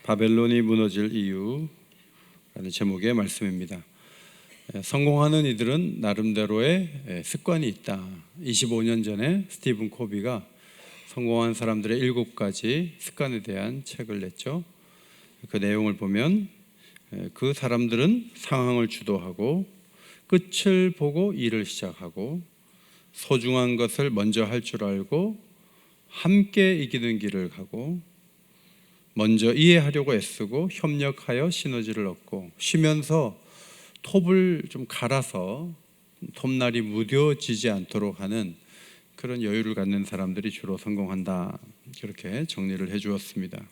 바벨론이 무너질 이유라는 제목의 말씀입니다. 성공하는 이들은 나름대로의 습관이 있다. 25년 전에 스티븐 코비가 성공한 사람들의 7가지 습관에 대한 책을 냈죠. 그 내용을 보면 그 사람들은 상황을 주도하고 끝을 보고 일을 시작하고 소중한 것을 먼저 할 줄 알고 함께 이기는 길을 가고 먼저 이해하려고 애쓰고 협력하여 시너지를 얻고 쉬면서 톱을 좀 갈아서 톱날이 무뎌지지 않도록 하는 그런 여유를 갖는 사람들이 주로 성공한다. 그렇게 정리를 해 주었습니다.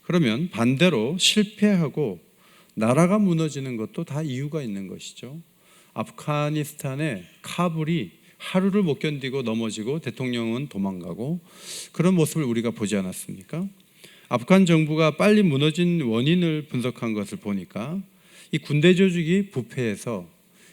그러면 반대로 실패하고 나라가 무너지는 것도 다 이유가 있는 것이죠. 아프가니스탄의 카불이 하루를 못 견디고 넘어지고 대통령은 도망가고 그런 모습을 우리가 보지 않았습니까? 아프간 정부가 빨리 무너진 원인을 분석한 것을 보니까 이 군대 조직이 부패해서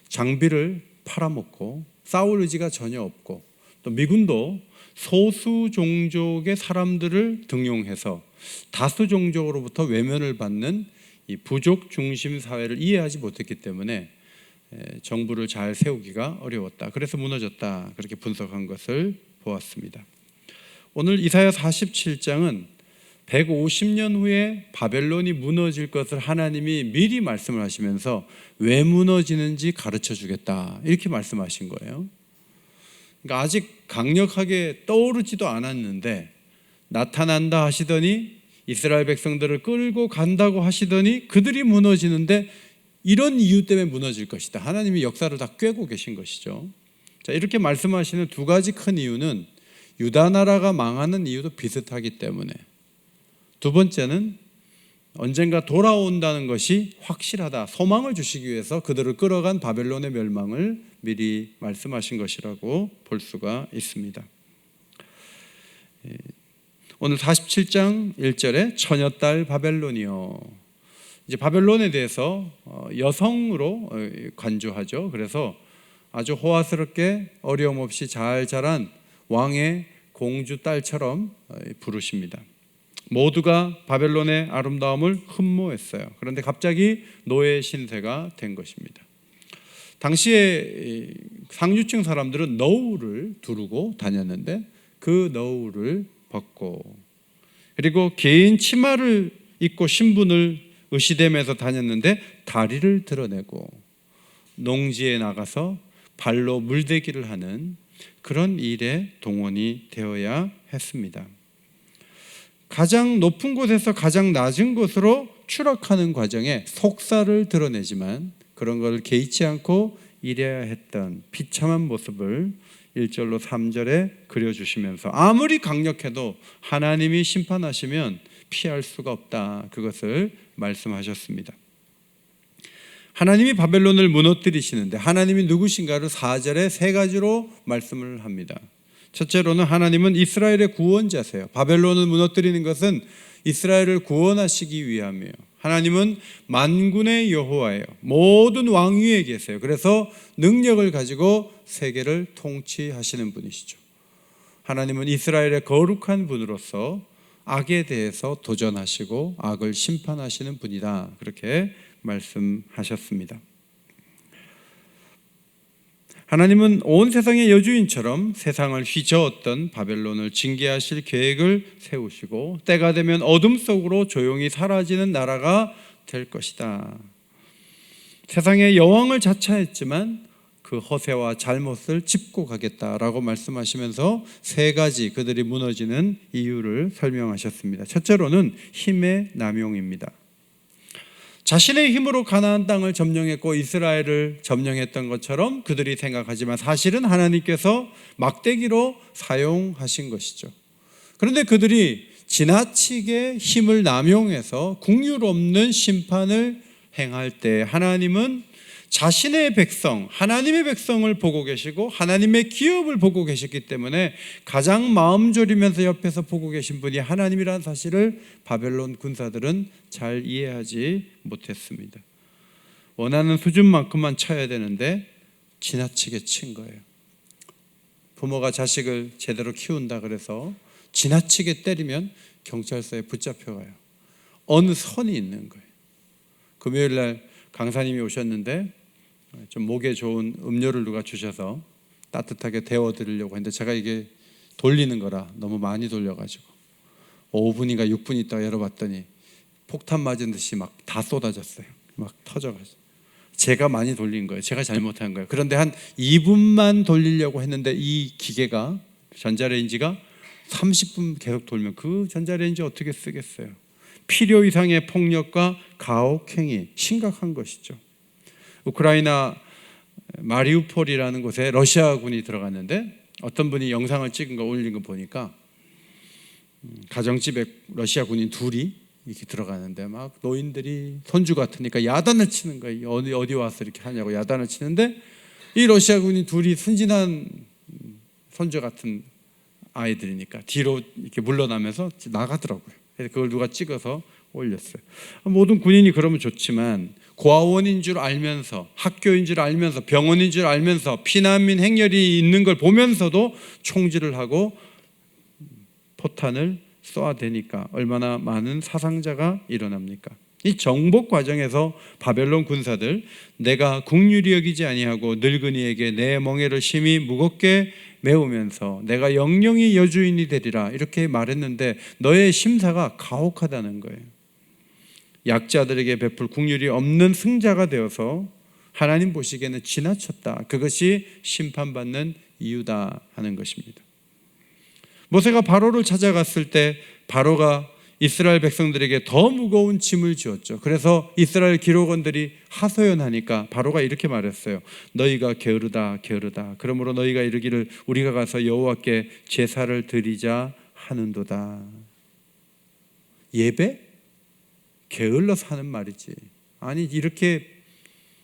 장비를 팔아먹고 싸울 의지가 전혀 없고 또 미군도 소수 종족의 사람들을 등용해서 다수 종족으로부터 외면을 받는 이 부족 중심 사회를 이해하지 못했기 때문에 정부를 잘 세우기가 어려웠다. 그래서 무너졌다. 그렇게 분석한 것을 보았습니다. 오늘 이사야 47장은 150년 후에 바벨론이 무너질 것을 하나님이 미리 말씀을 하시면서 왜 무너지는지 가르쳐 주겠다. 이렇게 말씀하신 거예요. 그러니까 아직 강력하게 떠오르지도 않았는데 나타난다 하시더니 이스라엘 백성들을 끌고 간다고 하시더니 그들이 무너지는데 이런 이유 때문에 무너질 것이다. 하나님이 역사를 다 꿰고 계신 것이죠. 자, 이렇게 말씀하시는 두 가지 큰 이유는 유다 나라가 망하는 이유도 비슷하기 때문에, 두 번째는 언젠가 돌아온다는 것이 확실하다. 소망을 주시기 위해서 그들을 끌어간 바벨론의 멸망을 미리 말씀하신 것이라고 볼 수가 있습니다. 오늘 47장 1절에 처녀딸 바벨론이요. 이제 바벨론에 대해서 여성으로 간주하죠. 그래서 아주 호화스럽게 어려움 없이 잘 자란 왕의 공주 딸처럼 부르십니다. 모두가 바벨론의 아름다움을 흠모했어요. 그런데 갑자기 노예 신세가 된 것입니다. 당시에 상류층 사람들은 너울을 두르고 다녔는데 그 너울을 벗고 그리고 개인 치마를 입고 신분을 의시되면서 다녔는데 다리를 드러내고 농지에 나가서 발로 물대기를 하는 그런 일에 동원이 되어야 했습니다. 가장 높은 곳에서 가장 낮은 곳으로 추락하는 과정에 속살을 드러내지만 그런 걸 개의치 않고 일해야 했던 비참한 모습을 1절로 3절에 그려주시면서 아무리 강력해도 하나님이 심판하시면 피할 수가 없다. 그것을 말씀하셨습니다. 하나님이 바벨론을 무너뜨리시는데 하나님이 누구신가를 4절에 3가지로 말씀을 합니다. 첫째로는 하나님은 이스라엘의 구원자세요. 바벨론을 무너뜨리는 것은 이스라엘을 구원하시기 위함이에요. 하나님은 만군의 여호와예요. 모든 왕위에 계세요. 그래서 능력을 가지고 세계를 통치하시는 분이시죠. 하나님은 이스라엘의 거룩한 분으로서 악에 대해서 도전하시고 악을 심판하시는 분이다. 그렇게 말씀하셨습니다. 하나님은 온 세상의 여주인처럼 세상을 휘저었던 바벨론을 징계하실 계획을 세우시고 때가 되면 어둠 속으로 조용히 사라지는 나라가 될 것이다. 세상의 여왕을 자처했지만 그 허세와 잘못을 짚고 가겠다라고 말씀하시면서 3가지 그들이 무너지는 이유를 설명하셨습니다. 첫째로는 힘의 남용입니다. 자신의 힘으로 가나안 땅을 점령했고 이스라엘을 점령했던 것처럼 그들이 생각하지만 사실은 하나님께서 막대기로 사용하신 것이죠. 그런데 그들이 지나치게 힘을 남용해서 긍휼 없는 심판을 행할 때 하나님은 자신의 백성, 하나님의 백성을 보고 계시고 하나님의 기업을 보고 계셨기 때문에 가장 마음 졸이면서 옆에서 보고 계신 분이 하나님이라는 사실을 바벨론 군사들은 잘 이해하지 못했습니다. 원하는 수준만큼만 쳐야 되는데 지나치게 친 거예요. 부모가 자식을 제대로 키운다 그래서 지나치게 때리면 경찰서에 붙잡혀가요. 어느 선이 있는 거예요. 금요일 날 강사님이 오셨는데 좀 목에 좋은 음료를 누가 주셔서 따뜻하게 데워드리려고 했는데 제가 이게 돌리는 거라 너무 많이 돌려가지고 5분인가 6분 있다가 열어봤더니 폭탄 맞은 듯이 막 다 쏟아졌어요. 막 터져가지고 제가 많이 돌린 거예요. 제가 잘못한 거예요. 그런데 한 2분만 돌리려고 했는데 이 기계가 전자레인지가 30분 계속 돌면 그 전자레인지 어떻게 쓰겠어요? 필요 이상의 폭력과 가혹행위 심각한 것이죠. 우크라이나 마리우폴이라는 곳에 러시아군이 들어갔는데 어떤 분이 영상을 찍은 거 올린 거 보니까 가정집에 러시아 군인 둘이 이렇게 들어가는데 막 노인들이 손주 같으니까 야단을 치는 거예요. 어디 와서 이렇게 하냐고 야단을 치는데 이 러시아 군인 둘이 순진한 손주 같은 아이들이니까 뒤로 이렇게 물러나면서 나가더라고요. 그래서 그걸 누가 찍어서 올렸어요. 모든 군인이 그러면 좋지만 고아원인 줄 알면서 학교인 줄 알면서 병원인 줄 알면서 피난민 행렬이 있는 걸 보면서도 총질을 하고 포탄을 쏘아대니까 얼마나 많은 사상자가 일어납니까? 이 정복 과정에서 바벨론 군사들 내가 국률이 여기지 아니하고 늙은이에게 내 멍에를 심히 무겁게 메우면서 내가 영영이 여주인이 되리라 이렇게 말했는데 너의 심사가 가혹하다는 거예요. 약자들에게 베풀 국률이 없는 승자가 되어서 하나님 보시기에는 지나쳤다. 그것이 심판받는 이유다 하는 것입니다. 모세가 바로를 찾아갔을 때 바로가 이스라엘 백성들에게 더 무거운 짐을 지었죠. 그래서 이스라엘 기록원들이 하소연하니까 바로가 이렇게 말했어요. 너희가 게으르다 게으르다. 그러므로 너희가 이르기를 우리가 가서 여호와께 제사를 드리자 하는도다. 예배? 게을러서 하는 말이지. 아니 이렇게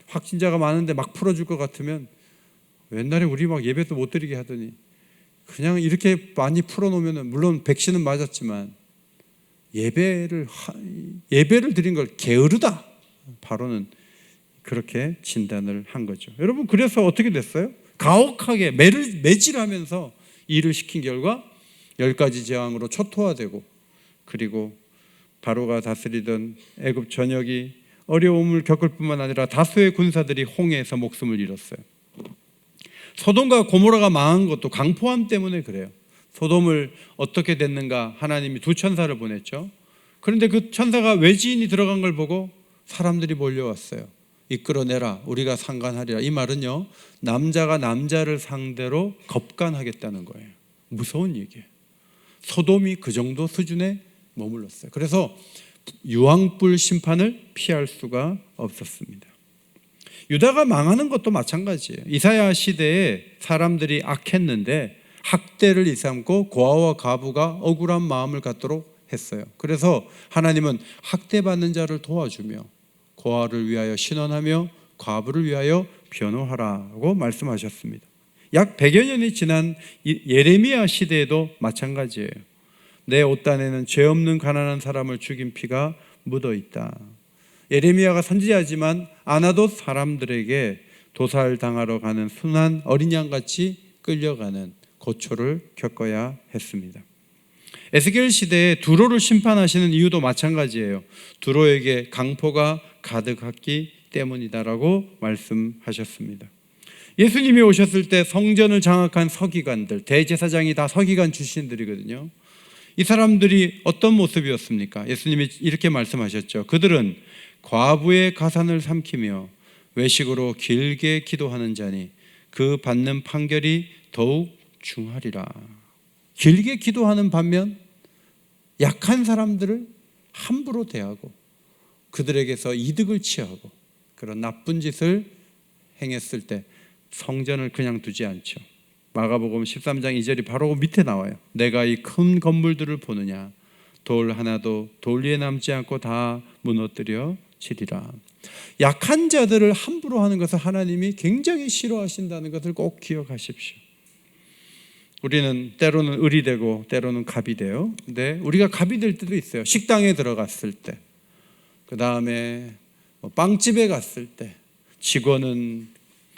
확진자가 많은데 막 풀어줄 것 같으면 옛날에 우리 막 예배도 못 드리게 하더니 그냥 이렇게 많이 풀어놓으면 물론 백신은 맞았지만 예배를 드린 걸 게으르다. 바로는 그렇게 진단을 한 거죠. 여러분 그래서 어떻게 됐어요? 가혹하게 매질하면서 일을 시킨 결과 10가지 재앙으로 초토화되고 그리고 바로가 다스리던 애굽 전역이 어려움을 겪을 뿐만 아니라 다수의 군사들이 홍해에서 목숨을 잃었어요. 소돔과 고모라가 망한 것도 강포함 때문에 그래요. 소돔을 어떻게 됐는가 하나님이 2 천사를 보냈죠. 그런데 그 천사가 외지인이 들어간 걸 보고 사람들이 몰려왔어요. 이끌어내라 우리가 상관하리라. 이 말은요 남자가 남자를 상대로 겁간하겠다는 거예요. 무서운 얘기예요. 소돔이 그 정도 수준에 머물렀어요. 그래서 유황불 심판을 피할 수가 없었습니다. 유다가 망하는 것도 마찬가지예요. 이사야 시대에 사람들이 악했는데 학대를 일삼고 고아와 과부가 억울한 마음을 갖도록 했어요. 그래서 하나님은 학대받는 자를 도와주며 고아를 위하여 신원하며 과부를 위하여 변호하라고 말씀하셨습니다. 약 100여 년이 지난 예레미야 시대에도 마찬가지예요. 내 옷단에는 죄 없는 가난한 사람을 죽인 피가 묻어 있다. 예레미야가 선지자지만 아나돗 사람들에게 도살당하러 가는 순한 어린 양같이 끌려가는 고초를 겪어야 했습니다. 에스겔 시대에 두로를 심판하시는 이유도 마찬가지예요. 두로에게 강포가 가득했기 때문이다라고 말씀하셨습니다. 예수님이 오셨을 때 성전을 장악한 서기관들, 대제사장이 다 서기관 출신들이거든요. 이 사람들이 어떤 모습이었습니까? 예수님이 이렇게 말씀하셨죠. 그들은 과부의 가산을 삼키며 외식으로 길게 기도하는 자니 그 받는 판결이 더욱 중하리라. 길게 기도하는 반면 약한 사람들을 함부로 대하고 그들에게서 이득을 취하고 그런 나쁜 짓을 행했을 때 성전을 그냥 두지 않죠. 마가복음 13장 2절이 바로 밑에 나와요. 내가 이 큰 건물들을 보느냐 돌 하나도 돌 위에 남지 않고 다 무너뜨려 치리라. 약한 자들을 함부로 하는 것을 하나님이 굉장히 싫어하신다는 것을 꼭 기억하십시오. 우리는 때로는 을이 되고 때로는 갑이 돼요. 근데 우리가 갑이 될 때도 있어요. 식당에 들어갔을 때, 그 다음에 빵집에 갔을 때 직원은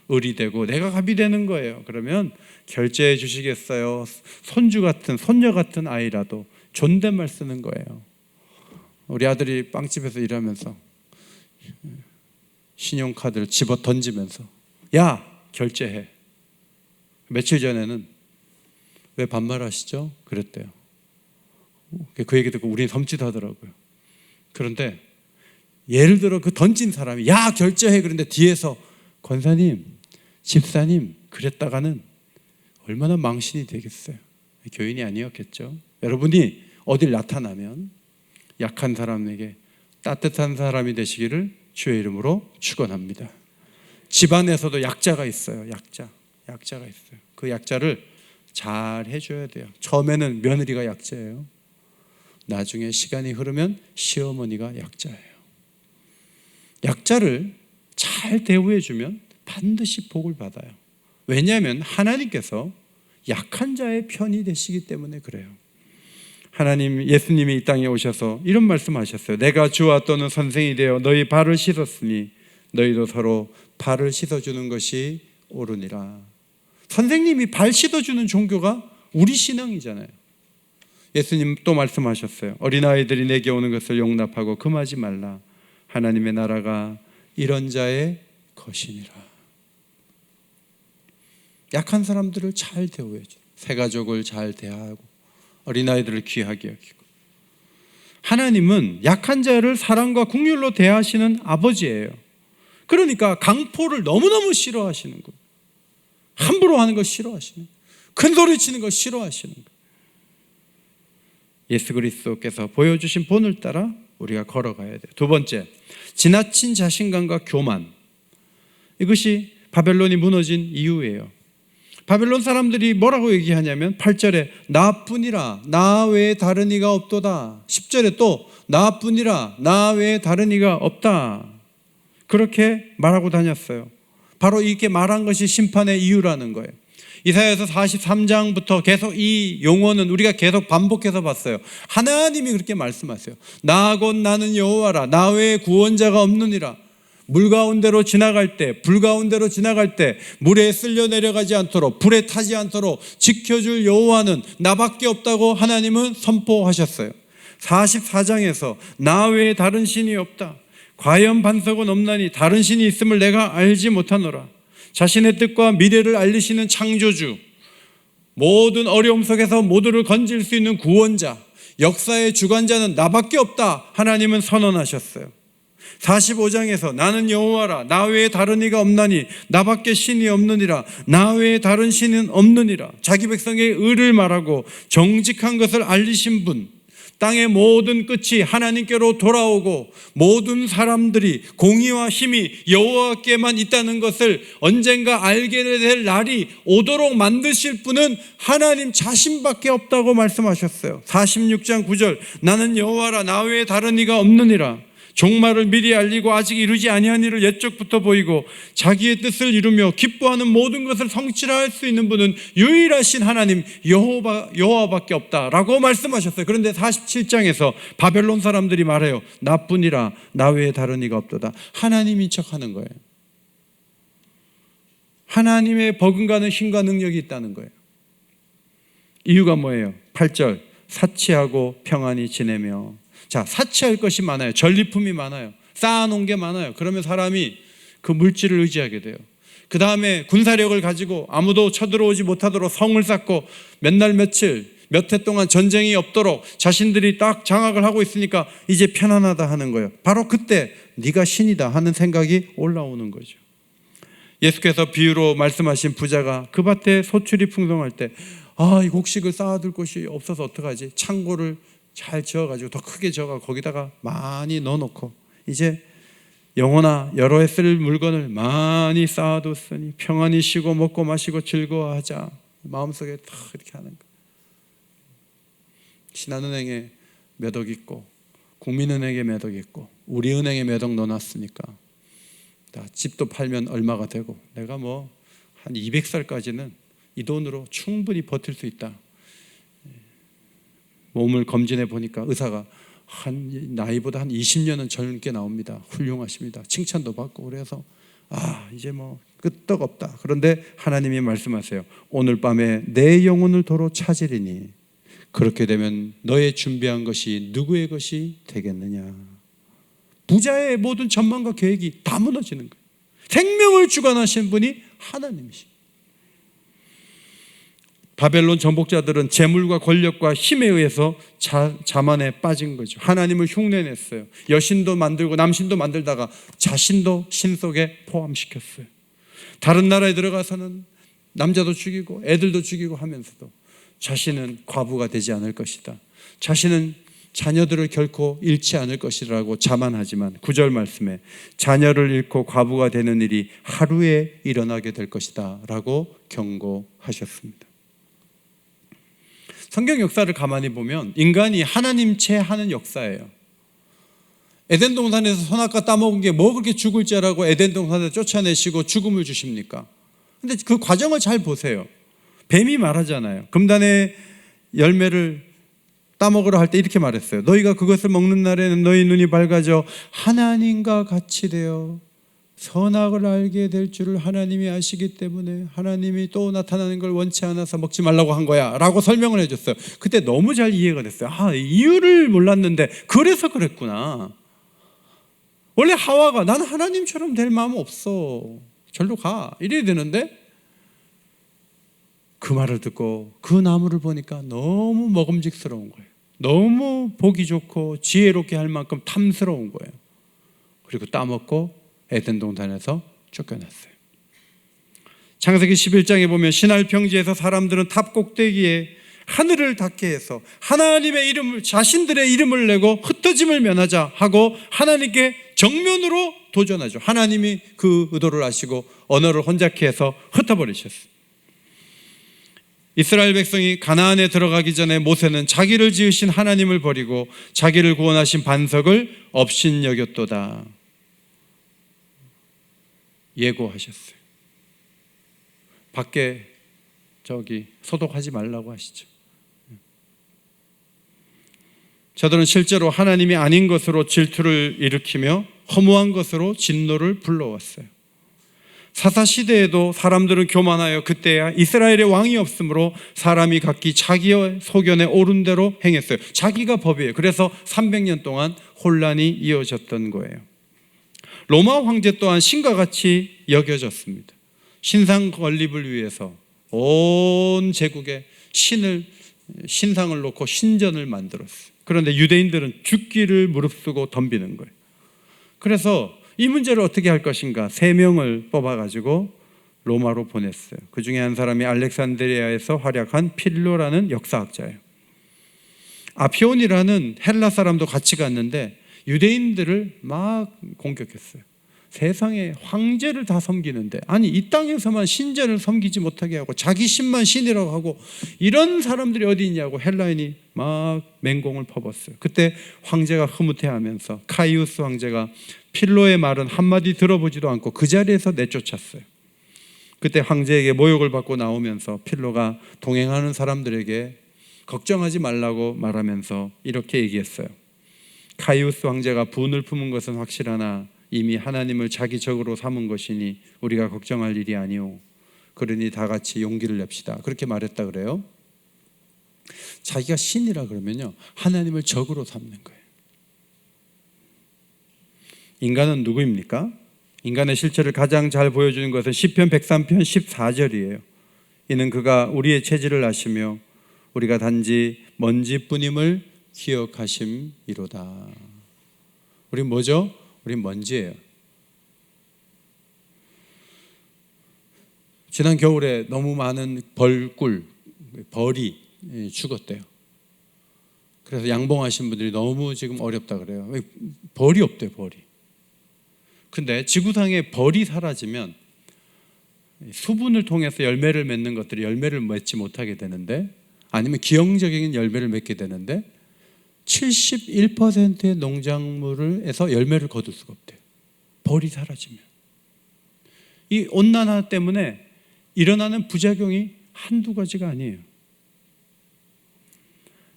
을이 되고 내가 갑이 되는 거예요. 그러면 결제해 주시겠어요? 손주 같은 손녀 같은 아이라도 존댓말 쓰는 거예요. 우리 아들이 빵집에서 일하면서 신용카드를 집어 던지면서 야, 결제해. 며칠 전에는 왜 반말하시죠? 그랬대요. 그 얘기 듣고 우리는 섬찟하더라고요. 그런데 예를 들어 그 던진 사람이 야, 결제해. 그런데 뒤에서 권사님, 집사님 그랬다가는 얼마나 망신이 되겠어요. 교인이 아니었겠죠. 여러분이 어딜 나타나면 약한 사람에게 따뜻한 사람이 되시기를 주의 이름으로 축원합니다. 집안에서도 약자가 있어요. 약자가 있어요. 그 약자를 잘 해줘야 돼요. 처음에는 며느리가 약자예요. 나중에 시간이 흐르면 시어머니가 약자예요. 약자를 잘 대우해주면 반드시 복을 받아요. 왜냐하면 하나님께서 약한 자의 편이 되시기 때문에 그래요. 예수님이 이 땅에 오셔서 이런 말씀하셨어요. 내가 주와 또는 선생이 되어 너희 발을 씻었으니 너희도 서로 발을 씻어주는 것이 옳으니라. 선생님이 발 씻어주는 종교가 우리 신앙이잖아요. 예수님 또 말씀하셨어요. 어린아이들이 내게 오는 것을 용납하고 금하지 말라. 하나님의 나라가 이런 자의 것이니라. 약한 사람들을 잘 대우해줘. 새가족을 잘 대하고 어린아이들을 귀하게 여기고. 하나님은 약한 자를 사랑과 긍휼로 대하시는 아버지예요. 그러니까 강포를 너무너무 싫어하시는 거예요. 함부로 하는 거 싫어하시는 거예요. 큰 소리 치는 거 싫어하시는 거예요. 예수 그리스도께서 보여주신 본을 따라 우리가 걸어가야 돼요. 두 번째, 지나친 자신감과 교만. 이것이 바벨론이 무너진 이유예요. 바벨론 사람들이 뭐라고 얘기하냐면 8절에 나뿐이라 나 외에 다른 이가 없도다. 10절에 또 나뿐이라 나 외에 다른 이가 없다. 그렇게 말하고 다녔어요. 바로 이렇게 말한 것이 심판의 이유라는 거예요. 이사야서 43장부터 계속 이 용어는 우리가 계속 반복해서 봤어요. 하나님이 그렇게 말씀하세요. 나 곧 나는 여호와라. 나 외에 구원자가 없느니라. 물 가운데로 지나갈 때, 불 가운데로 지나갈 때 물에 쓸려 내려가지 않도록, 불에 타지 않도록 지켜줄 여호와는 나밖에 없다고 하나님은 선포하셨어요. 44장에서 나 외에 다른 신이 없다. 과연 반석은 없나니 다른 신이 있음을 내가 알지 못하노라. 자신의 뜻과 미래를 알리시는 창조주, 모든 어려움 속에서 모두를 건질 수 있는 구원자, 역사의 주관자는 나밖에 없다. 하나님은 선언하셨어요. 45장에서 나는 여호와라. 나 외에 다른 이가 없나니 나밖에 신이 없느니라. 나 외에 다른 신은 없느니라. 자기 백성의 의를 말하고 정직한 것을 알리신 분, 땅의 모든 끝이 하나님께로 돌아오고 모든 사람들이 공의와 힘이 여호와께만 있다는 것을 언젠가 알게 될 날이 오도록 만드실 분은 하나님 자신밖에 없다고 말씀하셨어요. 46장 9절 나는 여호와라. 나 외에 다른 이가 없느니라. 종말을 미리 알리고 아직 이루지 아니한 일을 옛적부터 보이고 자기의 뜻을 이루며 기뻐하는 모든 것을 성취할 수 있는 분은 유일하신 하나님 여호와밖에 없다라고 말씀하셨어요. 그런데 47장에서 바벨론 사람들이 말해요. 나뿐이라 나 외에 다른 이가 없도다. 하나님인 척하는 거예요. 하나님의 버금가는 힘과 능력이 있다는 거예요. 이유가 뭐예요? 8절 사치하고 평안히 지내며. 자, 사치할 것이 많아요. 전리품이 많아요. 쌓아놓은 게 많아요. 그러면 사람이 그 물질을 의지하게 돼요. 그 다음에 군사력을 가지고 아무도 쳐들어오지 못하도록 성을 쌓고 몇 날 며칠 몇 해 동안 전쟁이 없도록 자신들이 딱 장악을 하고 있으니까 이제 편안하다 하는 거예요. 바로 그때 네가 신이다 하는 생각이 올라오는 거죠. 예수께서 비유로 말씀하신 부자가 그 밭에 소출이 풍성할 때 이 곡식을 쌓아둘 곳이 없어서 어떡하지? 창고를 잘 지어가지고 더 크게 지어가 거기다가 많이 넣어놓고 이제 영혼아 여러 해 쓸 물건을 많이 쌓아뒀으니 평안히 쉬고 먹고 마시고 즐거워하자. 마음속에 다 이렇게 하는 거예요. 신한은행에 몇 억 있고 국민은행에 몇 억 있고 우리은행에 몇 억 넣어놨으니까 집도 팔면 얼마가 되고 내가 뭐 한 200살까지는 이 돈으로 충분히 버틸 수 있다. 몸을 검진해 보니까 의사가 나이보다 한 20년은 젊게 나옵니다. 훌륭하십니다. 칭찬도 받고 그래서 이제 뭐 끄떡없다. 그런데 하나님이 말씀하세요. 오늘 밤에 내 영혼을 도로 찾으리니 그렇게 되면 너의 준비한 것이 누구의 것이 되겠느냐. 부자의 모든 전망과 계획이 다 무너지는 거예요. 생명을 주관하신 분이 하나님이십니다. 바벨론 정복자들은 재물과 권력과 힘에 의해서 자만에 빠진 거죠. 하나님을 흉내냈어요. 여신도 만들고 남신도 만들다가 자신도 신 속에 포함시켰어요. 다른 나라에 들어가서는 남자도 죽이고 애들도 죽이고 하면서도 자신은 과부가 되지 않을 것이다. 자신은 자녀들을 결코 잃지 않을 것이라고 자만하지만 9절 말씀에 자녀를 잃고 과부가 되는 일이 하루에 일어나게 될 것이다 라고 경고하셨습니다. 성경 역사를 가만히 보면 인간이 하나님 채 하는 역사예요. 에덴 동산에서 선악과 따먹은 게 뭐 그렇게 죽을 죄라고 에덴 동산에 쫓아내시고 죽음을 주십니까? 근데 그 과정을 잘 보세요. 뱀이 말하잖아요. 금단의 열매를 따먹으라 할 때 이렇게 말했어요. 너희가 그것을 먹는 날에는 너희 눈이 밝아져 하나님과 같이 되어 선악을 알게 될 줄을 하나님이 아시기 때문에 하나님이 또 나타나는 걸 원치 않아서 먹지 말라고 한 거야 라고 설명을 해줬어요. 그때 너무 잘 이해가 됐어요. 이유를 몰랐는데 그래서 그랬구나. 원래 하와가 나는 하나님처럼 될 마음 없어, 절로 가 이래야 되는데 그 말을 듣고 그 나무를 보니까 너무 먹음직스러운 거예요. 너무 보기 좋고 지혜롭게 할 만큼 탐스러운 거예요. 그리고 따먹고 에덴 동산에서 쫓겨났어요. 창세기 11장에 보면 신할 평지에서 사람들은 탑 꼭대기에 하늘을 닿게 해서 하나님의 이름을, 자신들의 이름을 내고 흩어짐을 면하자 하고 하나님께 정면으로 도전하죠. 하나님이 그 의도를 아시고 언어를 혼잡케 해서 흩어버리셨어요. 이스라엘 백성이 가나안에 들어가기 전에 모세는 자기를 지으신 하나님을 버리고 자기를 구원하신 반석을 업신여겼도다 예고하셨어요. 밖에 소독하지 말라고 하시죠. 저들은 실제로 하나님이 아닌 것으로 질투를 일으키며 허무한 것으로 진노를 불러왔어요. 사사시대에도 사람들은 교만하여 그때야 이스라엘의 왕이 없으므로 사람이 각기 자기의 소견에 옳은 대로 행했어요. 자기가 법이에요. 그래서 300년 동안 혼란이 이어졌던 거예요. 로마 황제 또한 신과 같이 여겨졌습니다. 신상 건립을 위해서 온 제국에 신상을 놓고 신전을 만들었어요. 그런데 유대인들은 죽기를 무릅쓰고 덤비는 거예요. 그래서 이 문제를 어떻게 할 것인가 3명을 뽑아가지고 로마로 보냈어요. 그 중에 한 사람이 알렉산드리아에서 활약한 필로라는 역사학자예요. 아피온이라는 헬라 사람도 같이 갔는데 유대인들을 막 공격했어요. 세상에 황제를 다 섬기는데 아니 이 땅에서만 신전을 섬기지 못하게 하고 자기 신만 신이라고 하고 이런 사람들이 어디 있냐고 헬라인이 막 맹공을 퍼붓어요. 그때 황제가 흐뭇해하면서 카이우스 황제가 필로의 말은 한마디 들어보지도 않고 그 자리에서 내쫓았어요. 그때 황제에게 모욕을 받고 나오면서 필로가 동행하는 사람들에게 걱정하지 말라고 말하면서 이렇게 얘기했어요. 카이우스 황제가 분을 품은 것은 확실하나 이미 하나님을 자기 적으로 삼은 것이니 우리가 걱정할 일이 아니오. 그러니 다 같이 용기를 냅시다. 그렇게 말했다 그래요. 자기가 신이라 그러면요 하나님을 적으로 삼는 거예요. 인간은 누구입니까? 인간의 실체를 가장 잘 보여주는 것은 시편 103편 14절이에요. 이는 그가 우리의 체질을 아시며 우리가 단지 먼지뿐임을 기억하심이로다. 우린 뭐죠? 우린 먼지예요. 지난 겨울에 너무 많은 벌이 죽었대요. 그래서 양봉하신 분들이 너무 지금 어렵다 그래요. 벌이 없대요, 벌이. 근데 지구상에 벌이 사라지면 수분을 통해서 열매를 맺는 것들이 열매를 맺지 못하게 되는데 아니면 기형적인 열매를 맺게 되는데 71%의 농작물에서 열매를 거둘 수가 없대요. 벌이 사라지면. 이 온난화 때문에 일어나는 부작용이 한두 가지가 아니에요.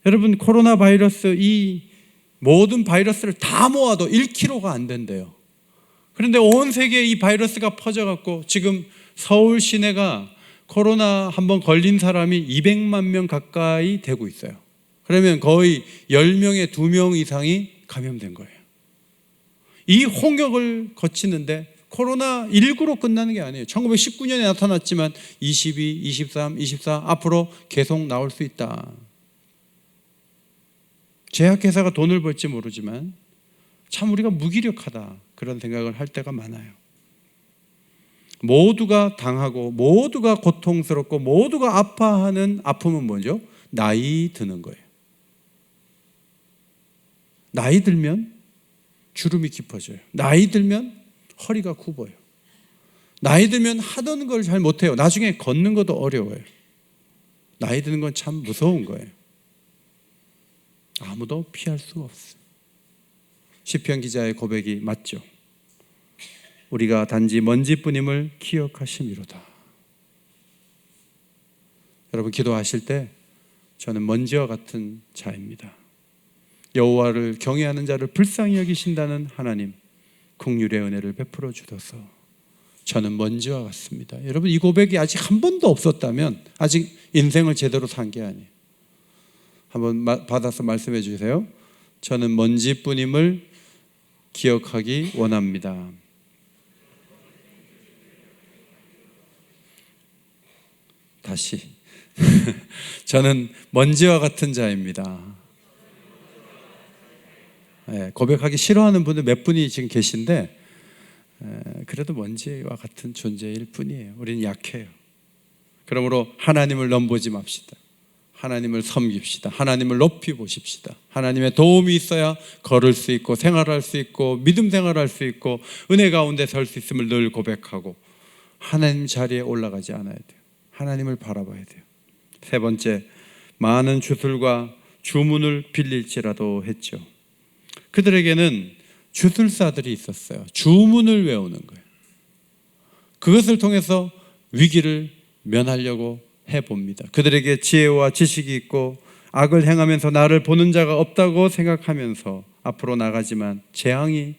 여러분 코로나 바이러스 이 모든 바이러스를 다 모아도 1kg가 안 된대요. 그런데 온 세계에 이 바이러스가 퍼져갖고 지금 서울 시내가 코로나 한번 걸린 사람이 200만 명 가까이 되고 있어요. 그러면 거의 10명에 2명 이상이 감염된 거예요. 이 홍역을 거치는데 코로나19로 끝나는 게 아니에요. 1919년에 나타났지만 22, 23, 24 앞으로 계속 나올 수 있다. 제약회사가 돈을 벌지 모르지만 참 우리가 무기력하다, 그런 생각을 할 때가 많아요. 모두가 당하고 모두가 고통스럽고 모두가 아파하는 아픔은 뭐죠? 나이 드는 거예요. 나이 들면 주름이 깊어져요. 나이 들면 허리가 굽어요. 나이 들면 하던 걸 잘 못해요. 나중에 걷는 것도 어려워요. 나이 드는 건 참 무서운 거예요. 아무도 피할 수가 없어요. 시편 기자의 고백이 맞죠. 우리가 단지 먼지뿐임을 기억하심이로다. 여러분, 기도하실 때 저는 먼지와 같은 자입니다. 여호와를 경외하는 자를 불쌍히 여기신다는 하나님, 긍휼의 은혜를 베풀어 주셔서 저는 먼지와 같습니다. 여러분, 이 고백이 아직 한 번도 없었다면 아직 인생을 제대로 산 게 아니에요. 한번 받아서 말씀해 주세요. 저는 먼지뿐임을 기억하기 원합니다. 다시 저는 먼지와 같은 자입니다. 고백하기 싫어하는 분들 몇 분이 지금 계신데 그래도 먼지와 같은 존재일 뿐이에요. 우리는 약해요. 그러므로 하나님을 넘보지 맙시다. 하나님을 섬깁시다. 하나님을 높이 보십시다. 하나님의 도움이 있어야 걸을 수 있고 생활할 수 있고 믿음 생활할 수 있고 은혜 가운데 설 수 있음을 늘 고백하고 하나님 자리에 올라가지 않아야 돼요. 하나님을 바라봐야 돼요. 세 번째, 많은 주술과 주문을 빌릴지라도 했죠. 그들에게는 주술사들이 있었어요. 주문을 외우는 거예요. 그것을 통해서 위기를 면하려고 해봅니다. 그들에게 지혜와 지식이 있고 악을 행하면서 나를 보는 자가 없다고 생각하면서 앞으로 나가지만 재앙이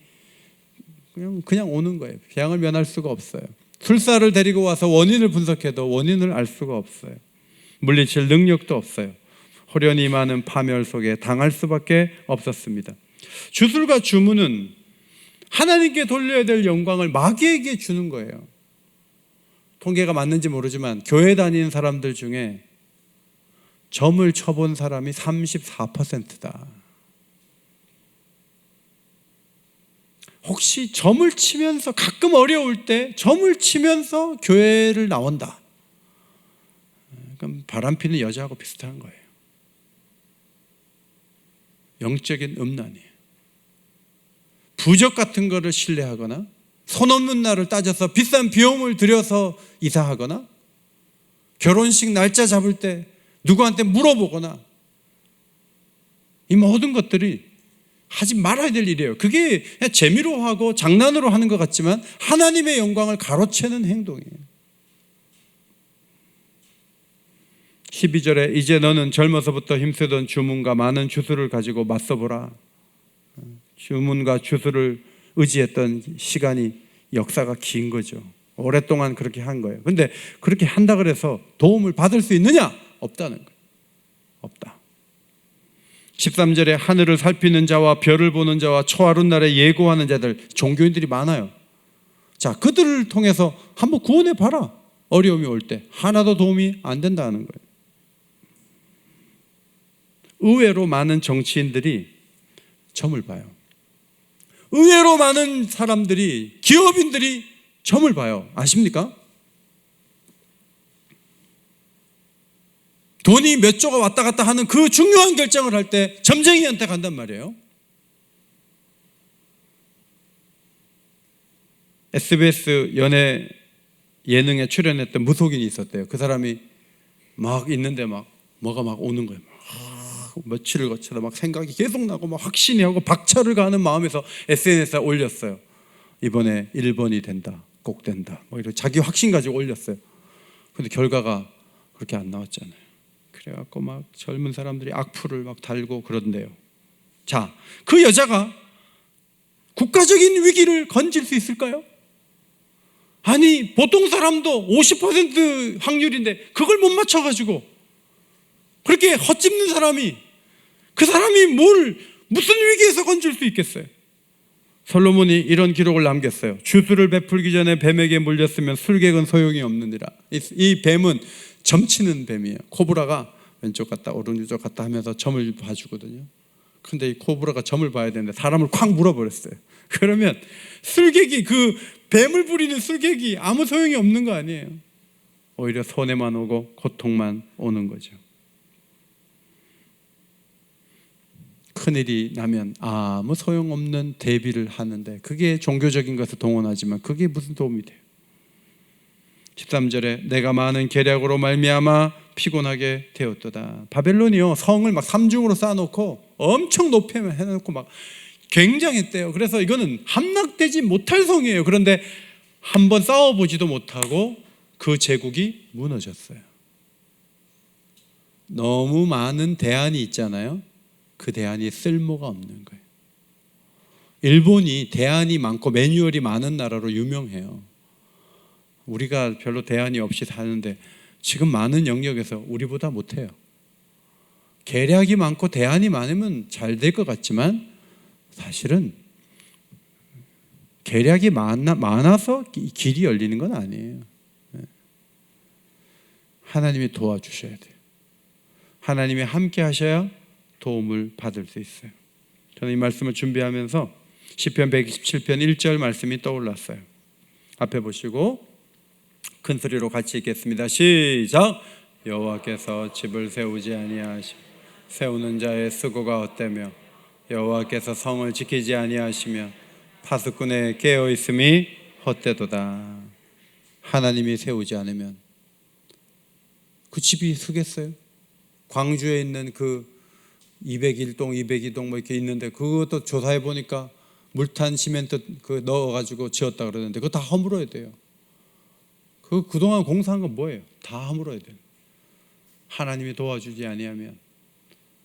그냥 오는 거예요. 재앙을 면할 수가 없어요. 술사를 데리고 와서 원인을 분석해도 원인을 알 수가 없어요. 물리칠 능력도 없어요. 호련히 많은 파멸 속에 당할 수밖에 없었습니다. 주술과 주문은 하나님께 돌려야 될 영광을 마귀에게 주는 거예요. 통계가 맞는지 모르지만 교회 다니는 사람들 중에 점을 쳐본 사람이 34%다. 혹시 점을 치면서 가끔 어려울 때 점을 치면서 교회를 나온다. 그럼 바람피는 여자하고 비슷한 거예요. 영적인 음란이에요. 부적 같은 거를 신뢰하거나 손 없는 날을 따져서 비싼 비용을 들여서 이사하거나 결혼식 날짜 잡을 때 누구한테 물어보거나 이 모든 것들이 하지 말아야 될 일이에요. 그게 그냥 재미로 하고 장난으로 하는 것 같지만 하나님의 영광을 가로채는 행동이에요. 12절에 이제 너는 젊어서부터 힘쓰던 주문과 많은 주술을 가지고 맞서보라. 주문과 주술을 의지했던 시간이 역사가 긴 거죠. 오랫동안 그렇게 한 거예요. 그런데 그렇게 한다 그래서 도움을 받을 수 있느냐? 없다는 거예요. 없다. 13절에 하늘을 살피는 자와 별을 보는 자와 초하룻 날에 예고하는 자들, 종교인들이 많아요. 자, 그들을 통해서 한번 구원해 봐라. 어려움이 올 때 하나도 도움이 안 된다는 거예요. 의외로 많은 정치인들이 점을 봐요. 의외로 많은 사람들이, 기업인들이 점을 봐요. 아십니까? 돈이 몇 조가 왔다 갔다 하는 그 중요한 결정을 할 때 점쟁이한테 간단 말이에요. SBS 연예 예능에 출연했던 무속인이 있었대요. 그 사람이 막 있는데 뭐가 막 오는 거예요. 며칠을 거쳐서 막 생각이 계속 나고 막 확신이 하고 박차를 가는 마음에서 SNS에 올렸어요. 이번에 1번이 된다, 꼭 된다, 뭐 이렇게 자기 확신 가지고 올렸어요. 근데 결과가 그렇게 안 나왔잖아요. 그래갖고 막 젊은 사람들이 악플을 막 달고 그런데요. 자, 그 여자가 국가적인 위기를 건질 수 있을까요? 아니, 보통 사람도 50% 확률인데 그걸 못 맞춰가지고 그렇게 헛짚는 사람이 그 사람이 무슨 위기에서 건질 수 있겠어요? 솔로몬이 이런 기록을 남겼어요. 주술을 베풀기 전에 뱀에게 물렸으면 술객은 소용이 없느니라. 이 뱀은 점치는 뱀이에요. 코브라가 왼쪽 갔다 오른쪽 갔다 하면서 점을 봐주거든요. 근데 이 코브라가 점을 봐야 되는데 사람을 콱 물어버렸어요. 그러면 술객이, 그 뱀을 부리는 술객이 아무 소용이 없는 거 아니에요. 오히려 손해만 오고 고통만 오는 거죠. 큰일이 나면 아무 소용없는 대비를 하는데, 그게 종교적인 것을 동원하지만 그게 무슨 도움이 돼요? 13절에 내가 많은 계략으로 말미암아 피곤하게 되었도다. 바벨론이요, 성을 막 삼중으로 쌓아놓고 엄청 높이 해놓고 막 굉장했대요. 그래서 이거는 함락되지 못할 성이에요. 그런데 한번 싸워보지도 못하고 그 제국이 무너졌어요. 너무 많은 대안이 있잖아요. 그 대안이 쓸모가 없는 거예요. 일본이 대안이 많고 매뉴얼이 많은 나라로 유명해요. 우리가 별로 대안이 없이 사는데 지금 많은 영역에서 우리보다 못해요. 계략이 많고 대안이 많으면 잘 될 것 같지만 사실은 계략이 많아서 길이 열리는 건 아니에요. 하나님이 도와주셔야 돼요. 하나님이 함께 하셔야 도움을 받을 수 있어요. 저는 이 말씀을 준비하면서 시편 127편 1절 말씀이 떠올랐어요. 앞에 보시고 큰 소리로 같이 읽겠습니다. 시작. 여호와께서 집을 세우지 아니하시며 세우는 자의 수고가 헛되며 여호와께서 성을 지키지 아니하시며 파수꾼의 깨어 있음이 헛되도다. 하나님이 세우지 않으면 그 집이 서겠어요? 광주에 있는 그 201동, 202동 뭐 이렇게 있는데 그것도 조사해 보니까 물탄 시멘트 그 넣어가지고 지었다 그러는데 그거 다 허물어야 돼요. 그동안 공사한 건 뭐예요? 다 허물어야 돼요. 하나님이 도와주지 아니하면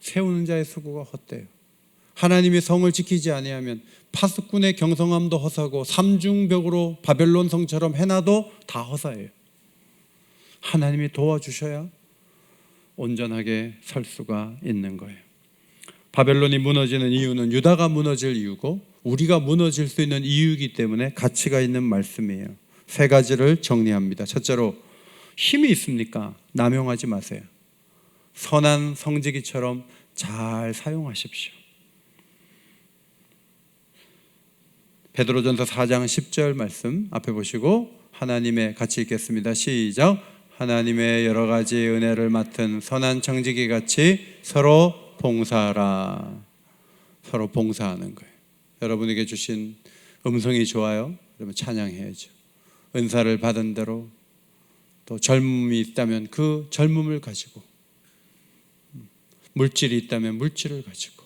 세우는 자의 수고가 헛돼요. 하나님이 성을 지키지 아니하면 파수꾼의 경성함도 허사고 삼중벽으로 바벨론 성처럼 해놔도 다 허사예요. 하나님이 도와주셔야 온전하게 설 수가 있는 거예요. 바벨론이 무너지는 이유는 유다가 무너질 이유고 우리가 무너질 수 있는 이유이기 때문에 가치가 있는 말씀이에요. 세 가지를 정리합니다. 첫째로, 힘이 있습니까? 남용하지 마세요. 선한 성지기처럼 잘 사용하십시오. 베드로전서 4장 10절 말씀 앞에 보시고 하나님의, 같이 읽겠습니다. 시작. 하나님의 여러 가지 은혜를 맡은 선한 청지기 같이 서로 봉사하라. 서로 봉사하는 거예요. 여러분에게 주신 음성이 좋아요? 그러면 찬양해야죠. 은사를 받은 대로 또 젊음이 있다면 그 젊음을 가지고, 물질이 있다면 물질을 가지고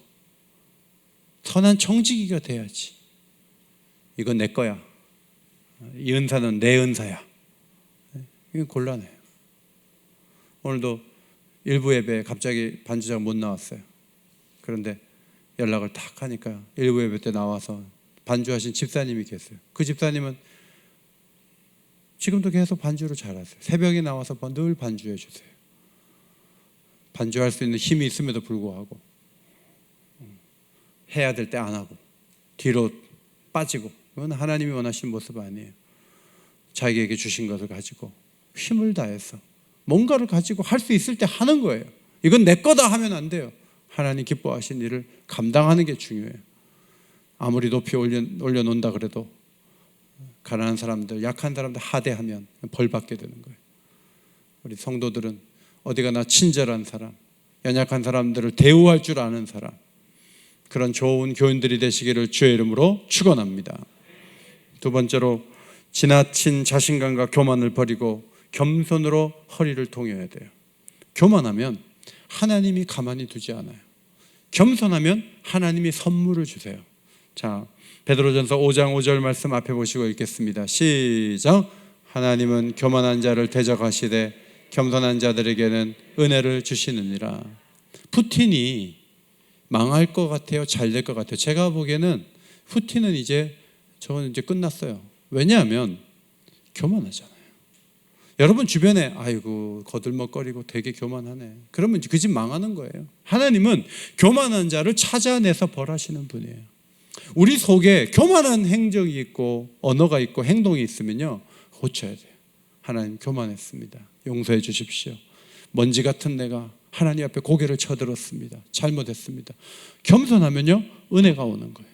선한 청지기가 돼야지. 이건 내 거야. 이 은사는 내 은사야. 이건 곤란해요. 오늘도 일부 예배에 갑자기 반주자가 못 나왔어요. 그런데 연락을 탁 하니까 일부 예배 때 나와서 반주하신 집사님이 계세요. 그 집사님은 지금도 계속 반주를 잘하세요. 새벽에 나와서 늘 반주해 주세요. 반주할 수 있는 힘이 있음에도 불구하고 해야 될 때 안 하고 뒤로 빠지고, 이건 하나님이 원하시는 모습 아니에요. 자기에게 주신 것을 가지고 힘을 다해서 뭔가를 가지고 할 수 있을 때 하는 거예요. 이건 내 거다 하면 안 돼요. 하나님 기뻐하신 일을 감당하는 게 중요해요. 아무리 높이 올려놓는다 그래도 가난한 사람들, 약한 사람들 하대하면 벌 받게 되는 거예요. 우리 성도들은 어디 가나 친절한 사람, 연약한 사람들을 대우할 줄 아는 사람, 그런 좋은 교인들이 되시기를 주의 이름으로 축원합니다. 두 번째로, 지나친 자신감과 교만을 버리고 겸손으로 허리를 동여야 돼요. 교만하면 하나님이 가만히 두지 않아요. 겸손하면 하나님이 선물을 주세요. 자, 베드로전서 5장 5절 말씀 앞에 보시고 읽겠습니다. 시작. 하나님은 교만한 자를 대적하시되 겸손한 자들에게는 은혜를 주시느니라. 푸틴이 망할 것 같아요? 잘 될 것 같아요? 제가 보기에는 푸틴은 저는 이제 끝났어요. 왜냐하면 교만하잖아요. 여러분 주변에 아이고 거들먹거리고 되게 교만하네, 그러면 그 집 망하는 거예요. 하나님은 교만한 자를 찾아내서 벌하시는 분이에요. 우리 속에 교만한 행적이 있고 언어가 있고 행동이 있으면요, 고쳐야 돼요. 하나님 교만했습니다, 용서해 주십시오. 먼지 같은 내가 하나님 앞에 고개를 쳐들었습니다, 잘못했습니다. 겸손하면요, 은혜가 오는 거예요.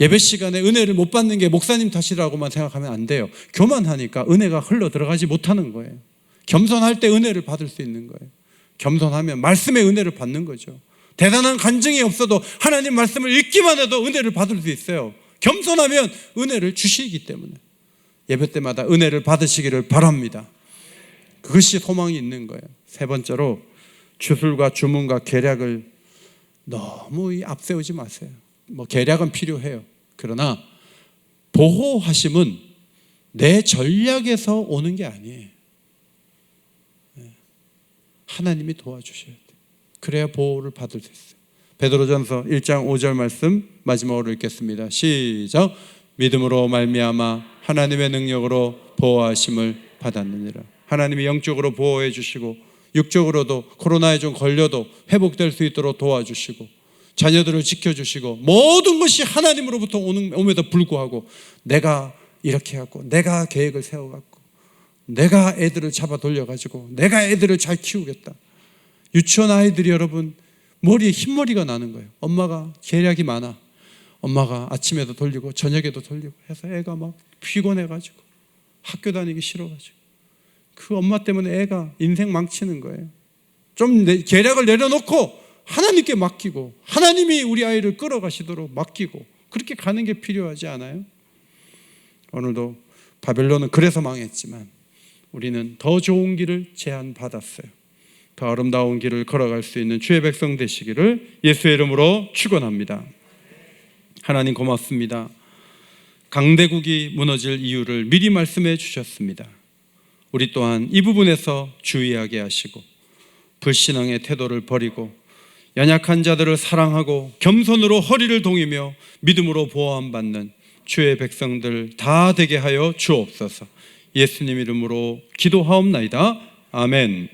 예배 시간에 은혜를 못 받는 게 목사님 탓이라고만 생각하면 안 돼요. 교만하니까 은혜가 흘러 들어가지 못하는 거예요. 겸손할 때 은혜를 받을 수 있는 거예요. 겸손하면 말씀의 은혜를 받는 거죠. 대단한 간증이 없어도 하나님 말씀을 읽기만 해도 은혜를 받을 수 있어요. 겸손하면 은혜를 주시기 때문에 예배 때마다 은혜를 받으시기를 바랍니다. 그것이 소망이 있는 거예요. 세 번째로, 주술과 주문과 계략을 너무 앞세우지 마세요. 계략은 필요해요. 그러나 보호하심은 내 전략에서 오는 게 아니에요. 하나님이 도와주셔야 돼요. 그래야 보호를 받을 수 있어요. 베드로전서 1장 5절 말씀 마지막으로 읽겠습니다. 시작. 믿음으로 말미암아 하나님의 능력으로 보호하심을 받았느니라. 하나님이 영적으로 보호해 주시고 육적으로도 코로나에 좀 걸려도 회복될 수 있도록 도와주시고 자녀들을 지켜주시고 모든 것이 하나님으로부터 옴에도 불구하고 내가 이렇게 하고 내가 계획을 세워갖고 내가 애들을 잡아 돌려가지고 내가 애들을 잘 키우겠다. 유치원 아이들이 여러분 머리에 흰머리가 나는 거예요. 엄마가 계략이 많아. 엄마가 아침에도 돌리고 저녁에도 돌리고 해서 애가 막 피곤해가지고 학교 다니기 싫어가지고 그 엄마 때문에 애가 인생 망치는 거예요. 좀 계략을 내려놓고 하나님께 맡기고 하나님이 우리 아이를 끌어가시도록 맡기고 그렇게 가는 게 필요하지 않아요? 오늘도 바벨론은 그래서 망했지만 우리는 더 좋은 길을 제안받았어요. 더 아름다운 길을 걸어갈 수 있는 주의 백성 되시기를 예수의 이름으로 축원합니다. 하나님 고맙습니다. 강대국이 무너질 이유를 미리 말씀해 주셨습니다. 우리 또한 이 부분에서 주의하게 하시고 불신앙의 태도를 버리고 연약한 자들을 사랑하고 겸손으로 허리를 동이며 믿음으로 보호함받는 주의 백성들 다 되게 하여 주옵소서. 예수님 이름으로 기도하옵나이다. 아멘.